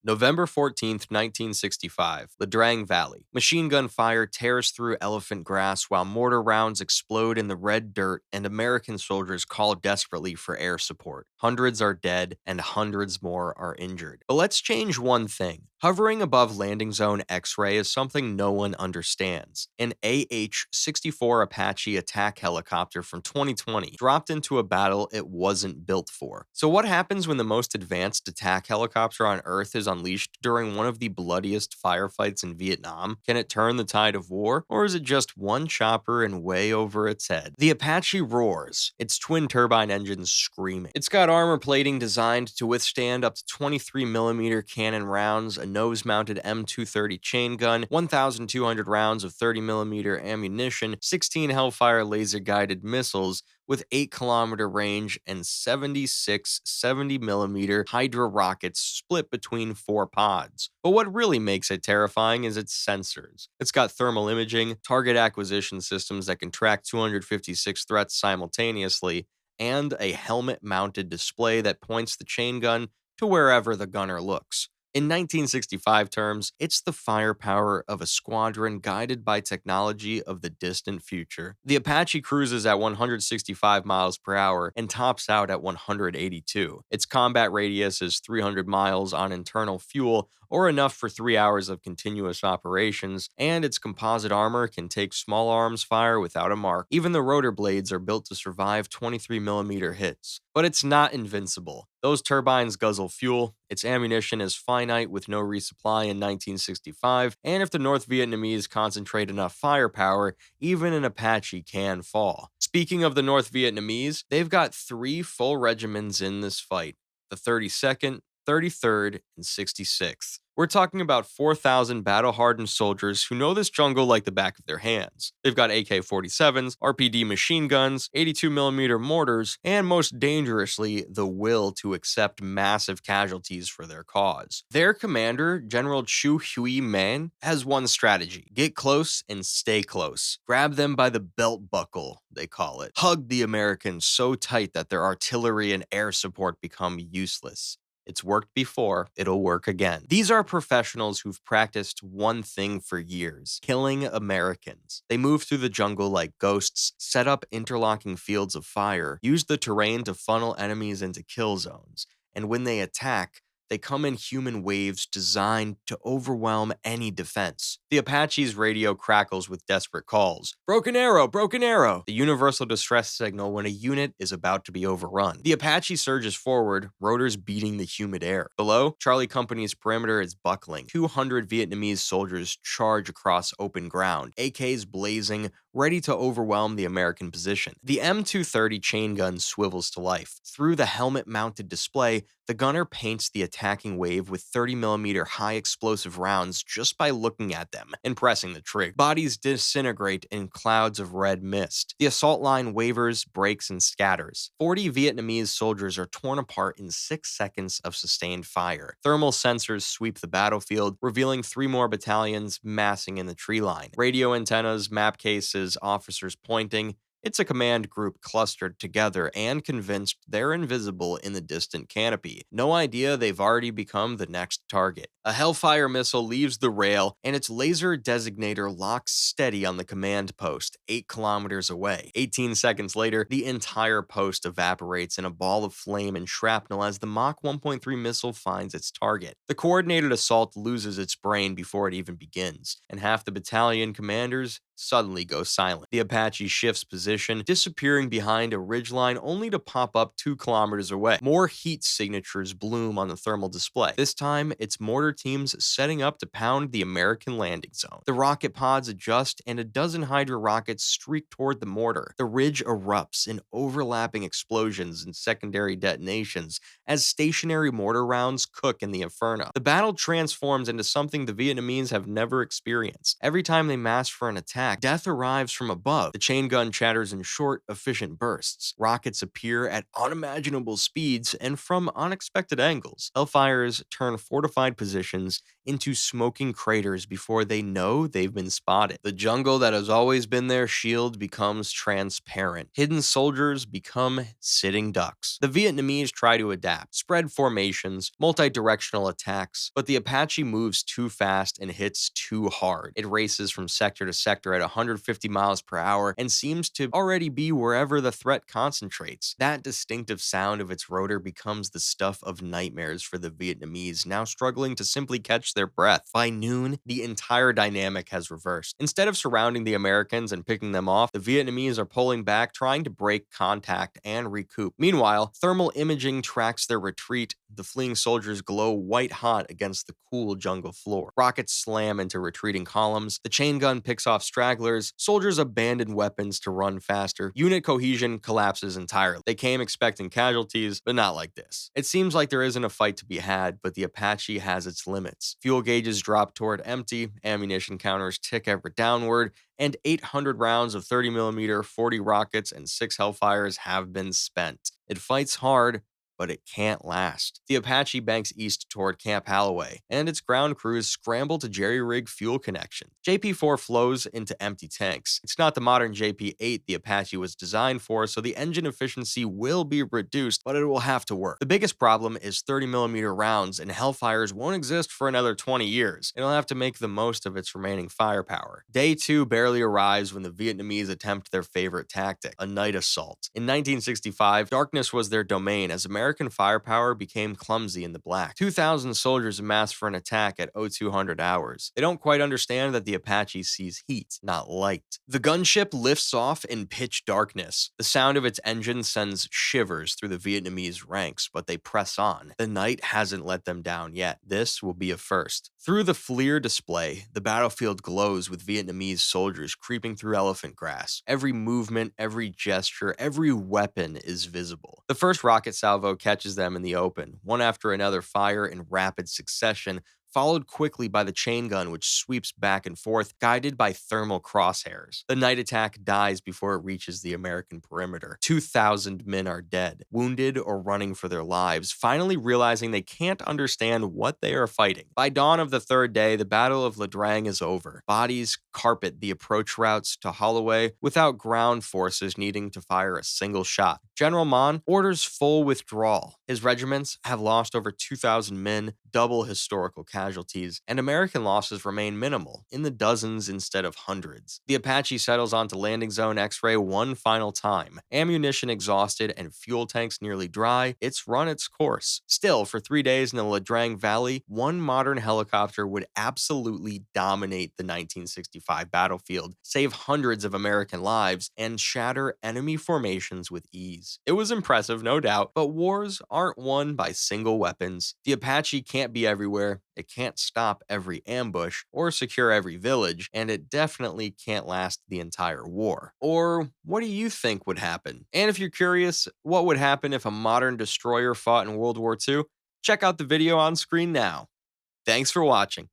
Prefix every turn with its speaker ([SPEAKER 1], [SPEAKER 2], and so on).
[SPEAKER 1] November 14th, 1965, Ia Drang Valley. Machine gun fire tears through elephant grass while mortar rounds explode in the red dirt and American soldiers call desperately for air support. Hundreds are dead and hundreds more are injured. But let's change one thing. Hovering above landing zone X-ray is something no one understands. An AH-64 Apache attack helicopter from 2020 dropped into a battle it wasn't built for. So what happens when the most advanced attack helicopter on Earth is unleashed during one of the bloodiest firefights in Vietnam? Can it turn the tide of war, or is it just one chopper and way over its head? The Apache roars, its twin turbine engines screaming. It's got armor plating designed to withstand up to 23mm cannon rounds, a nose-mounted M230 chain gun, 1,200 rounds of 30mm ammunition, 16 Hellfire laser-guided missiles, with 8-kilometer range and 76 70mm Hydra rockets split between 4 pods. But what really makes it terrifying is its sensors. It's got thermal imaging, target acquisition systems that can track 256 threats simultaneously, and a helmet-mounted display that points the chain gun to wherever the gunner looks. In 1965 terms, it's the firepower of a squadron guided by technology of the distant future. The Apache cruises at 165 miles per hour and tops out at 182. Its combat radius is 300 miles on internal fuel, or enough for 3 hours of continuous operations, and its composite armor can take small arms fire without a mark. Even the rotor blades are built to survive 23mm hits. But it's not invincible. Those turbines guzzle fuel, its ammunition is finite with no resupply in 1965, and if the North Vietnamese concentrate enough firepower, even an Apache can fall. Speaking of the North Vietnamese, they've got 3 full regiments in this fight: the 32nd, 33rd, and 66th. We're talking about 4,000 battle-hardened soldiers who know this jungle like the back of their hands. They've got AK-47s, RPD machine guns, 82mm mortars, and most dangerously, the will to accept massive casualties for their cause. Their commander, General Chu Huy Man, has one strategy: get close and stay close. Grab them by the belt buckle, they call it. Hug the Americans so tight that their artillery and air support become useless. It's worked before, it'll work again. These are professionals who've practiced one thing for years: killing Americans. They move through the jungle like ghosts, set up interlocking fields of fire, use the terrain to funnel enemies into kill zones, and when they attack, they come in human waves designed to overwhelm any defense. The Apache's radio crackles with desperate calls. Broken arrow! Broken arrow! The universal distress signal when a unit is about to be overrun. The Apache surges forward, rotors beating the humid air. Below, Charlie Company's perimeter is buckling. 200 Vietnamese soldiers charge across open ground, AKs blazing, ready to overwhelm the American position. The M230 chain gun swivels to life. Through the helmet-mounted display, the gunner paints the attacking wave with 30mm high explosive rounds just by looking at them and pressing the trigger. Bodies disintegrate in clouds of red mist. The assault line wavers, breaks, and scatters. 40 Vietnamese soldiers are torn apart in 6 seconds of sustained fire. Thermal sensors sweep the battlefield, revealing 3 more battalions massing in the tree line. Radio antennas, map cases, officers pointing. It's a command group clustered together and convinced they're invisible in the distant canopy. No idea they've already become the next target. A Hellfire missile leaves the rail, and its laser designator locks steady on the command post, 8 kilometers away. 18 seconds later, the entire post evaporates in a ball of flame and shrapnel as the Mach 1.3 missile finds its target. The coordinated assault loses its brain before it even begins, and half the battalion commanders suddenly go silent. The Apache shifts position, disappearing behind a ridgeline only to pop up 2 kilometers away. More heat signatures bloom on the thermal display. This time, it's mortar teams setting up to pound the American landing zone. The rocket pods adjust, and a dozen Hydra rockets streak toward the mortar. The ridge erupts in overlapping explosions and secondary detonations as stationary mortar rounds cook in the inferno. The battle transforms into something the Vietnamese have never experienced. Every time they mass for an attack, death arrives from above. The chain gun chatters in short, efficient bursts. Rockets appear at unimaginable speeds and from unexpected angles. Hellfires turn fortified positions positions into smoking craters before they know they've been spotted. The jungle that has always been their shield becomes transparent. Hidden soldiers become sitting ducks. The Vietnamese try to adapt, spread formations, multi-directional attacks, but the Apache moves too fast and hits too hard. It races from sector to sector at 150 miles per hour and seems to already be wherever the threat concentrates. That distinctive sound of its rotor becomes the stuff of nightmares for the Vietnamese, now struggling to simply catch their breath. By noon, the entire dynamic has reversed. Instead of surrounding the Americans and picking them off, the Vietnamese are pulling back, trying to break contact and recoup. Meanwhile, thermal imaging tracks their retreat. The fleeing soldiers glow white hot against the cool jungle floor. Rockets slam into retreating columns. The chain gun picks off stragglers. Soldiers abandon weapons to run faster. Unit cohesion collapses entirely. They came expecting casualties, but not like this. It seems like there isn't a fight to be had, but the Apache has its limits. Fuel gauges drop toward empty, ammunition counters tick ever downward, and 800 rounds of 30mm 40 rockets and 6 Hellfires have been spent. It fights hard, but it can't last. The Apache banks east toward Camp Halloway, and its ground crews scramble to jerry-rig fuel connections. JP-4 flows into empty tanks. It's not the modern JP-8 the Apache was designed for, so the engine efficiency will be reduced, but it will have to work. The biggest problem is 30mm rounds, and Hellfires won't exist for another 20 years. It'll have to make the most of its remaining firepower. Day 2 barely arrives when the Vietnamese attempt their favorite tactic, a night assault. In 1965, darkness was their domain as American firepower became clumsy in the black. 2,000 soldiers amassed for an attack at 0200 hours. They don't quite understand that the Apache sees heat, not light. The gunship lifts off in pitch darkness. The sound of its engine sends shivers through the Vietnamese ranks, but they press on. The night hasn't let them down yet. This will be a first. Through the FLIR display, the battlefield glows with Vietnamese soldiers creeping through elephant grass. Every movement, every gesture, every weapon is visible. The first rocket salvo catches them in the open. One after another fire in rapid succession, followed quickly by the chain gun which sweeps back and forth, guided by thermal crosshairs. The night attack dies before it reaches the American perimeter. 2,000 men are dead, wounded or running for their lives, finally realizing they can't understand what they are fighting. By dawn of the third day, the Battle of Ia Drang is over. Bodies carpet the approach routes to Holloway without ground forces needing to fire a single shot. General Mon orders full withdrawal. His regiments have lost over 2,000 men, double historical casualties, and American losses remain minimal, in the dozens instead of hundreds. The Apache settles onto landing zone X-ray one final time. Ammunition exhausted and fuel tanks nearly dry, it's run its course. Still, for 3 days in the Ia Drang Valley, one modern helicopter would absolutely dominate the 1965 battlefield, save hundreds of American lives, and shatter enemy formations with ease. It was impressive, no doubt, but wars aren't won by single weapons. The Apache can't be everywhere, it can't stop every ambush or secure every village, and it definitely can't last the entire war. Or what do you think would happen? And if you're curious, what would happen if a modern destroyer fought in World War II? Check out the video on screen now. Thanks for watching.